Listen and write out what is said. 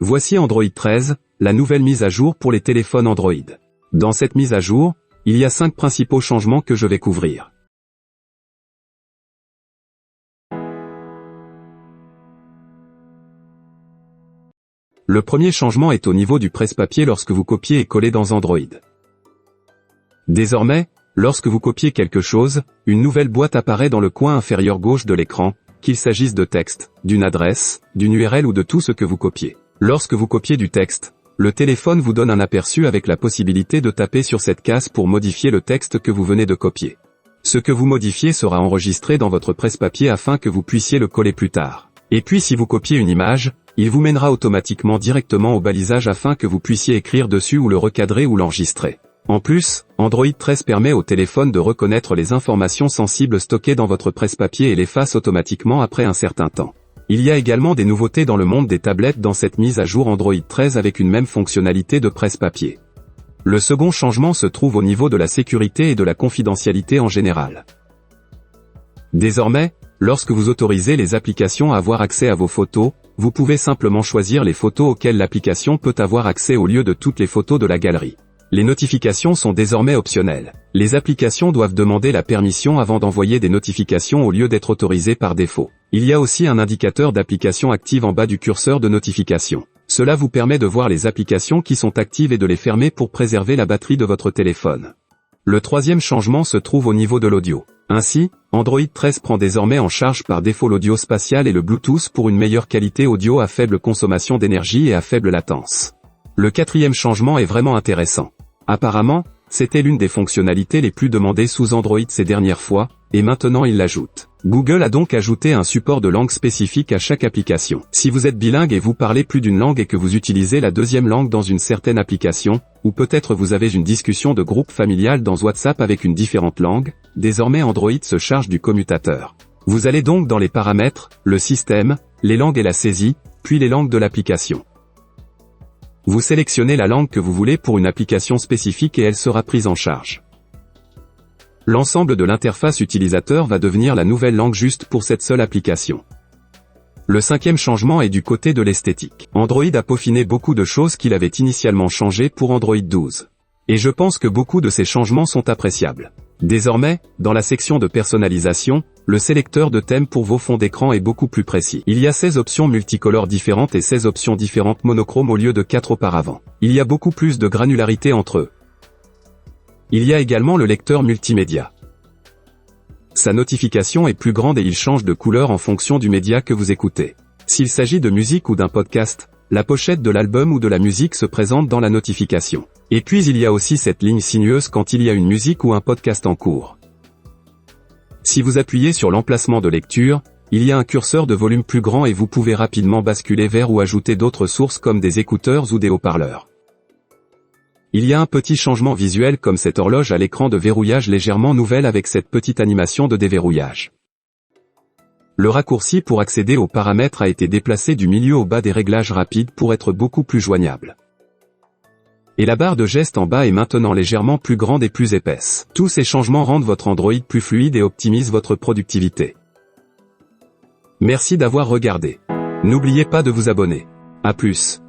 Voici Android 13, la nouvelle mise à jour pour les téléphones Android. Dans cette mise à jour, il y a 5 principaux changements que je vais couvrir. Le premier changement est au niveau du presse-papier lorsque vous copiez et collez dans Android. Désormais, lorsque vous copiez quelque chose, une nouvelle boîte apparaît dans le coin inférieur gauche de l'écran, qu'il s'agisse de texte, d'une adresse, d'une URL ou de tout ce que vous copiez. Lorsque vous copiez du texte, le téléphone vous donne un aperçu avec la possibilité de taper sur cette case pour modifier le texte que vous venez de copier. Ce que vous modifiez sera enregistré dans votre presse-papier afin que vous puissiez le coller plus tard. Et puis si vous copiez une image, il vous mènera automatiquement directement au balisage afin que vous puissiez écrire dessus ou le recadrer ou l'enregistrer. En plus, Android 13 permet au téléphone de reconnaître les informations sensibles stockées dans votre presse-papier et l'efface automatiquement après un certain temps. Il y a également des nouveautés dans le monde des tablettes dans cette mise à jour Android 13 avec une même fonctionnalité de presse-papier. Le second changement se trouve au niveau de la sécurité et de la confidentialité en général. Désormais, lorsque vous autorisez les applications à avoir accès à vos photos, vous pouvez simplement choisir les photos auxquelles l'application peut avoir accès au lieu de toutes les photos de la galerie. Les notifications sont désormais optionnelles. Les applications doivent demander la permission avant d'envoyer des notifications au lieu d'être autorisées par défaut. Il y a aussi un indicateur d'applications actives en bas du curseur de notification. Cela vous permet de voir les applications qui sont actives et de les fermer pour préserver la batterie de votre téléphone. Le troisième changement se trouve au niveau de l'audio. Ainsi, Android 13 prend désormais en charge par défaut l'audio spatial et le Bluetooth pour une meilleure qualité audio à faible consommation d'énergie et à faible latence. Le quatrième changement est vraiment intéressant. Apparemment, c'était l'une des fonctionnalités les plus demandées sous Android ces dernières fois, et maintenant il l'ajoute. Google a donc ajouté un support de langue spécifique à chaque application. Si vous êtes bilingue et vous parlez plus d'une langue et que vous utilisez la deuxième langue dans une certaine application, ou peut-être vous avez une discussion de groupe familial dans WhatsApp avec une différente langue, désormais Android se charge du commutateur. Vous allez donc dans les paramètres, le système, les langues et la saisie, puis les langues de l'application. Vous sélectionnez la langue que vous voulez pour une application spécifique et elle sera prise en charge. L'ensemble de l'interface utilisateur va devenir la nouvelle langue juste pour cette seule application. Le cinquième changement est du côté de l'esthétique. Android a peaufiné beaucoup de choses qu'il avait initialement changées pour Android 12. Et je pense que beaucoup de ces changements sont appréciables. Désormais, dans la section de personnalisation, le sélecteur de thèmes pour vos fonds d'écran est beaucoup plus précis. Il y a 16 options multicolores différentes et 16 options différentes monochromes au lieu de 4 auparavant. Il y a beaucoup plus de granularité entre eux. Il y a également le lecteur multimédia. Sa notification est plus grande et il change de couleur en fonction du média que vous écoutez. S'il s'agit de musique ou d'un podcast, la pochette de l'album ou de la musique se présente dans la notification. Et puis il y a aussi cette ligne sinueuse quand il y a une musique ou un podcast en cours. Si vous appuyez sur l'emplacement de lecture, il y a un curseur de volume plus grand et vous pouvez rapidement basculer vers ou ajouter d'autres sources comme des écouteurs ou des haut-parleurs. Il y a un petit changement visuel comme cette horloge à l'écran de verrouillage légèrement nouvelle avec cette petite animation de déverrouillage. Le raccourci pour accéder aux paramètres a été déplacé du milieu au bas des réglages rapides pour être beaucoup plus joignable. Et la barre de geste en bas est maintenant légèrement plus grande et plus épaisse. Tous ces changements rendent votre Android plus fluide et optimisent votre productivité. Merci d'avoir regardé. N'oubliez pas de vous abonner. À plus.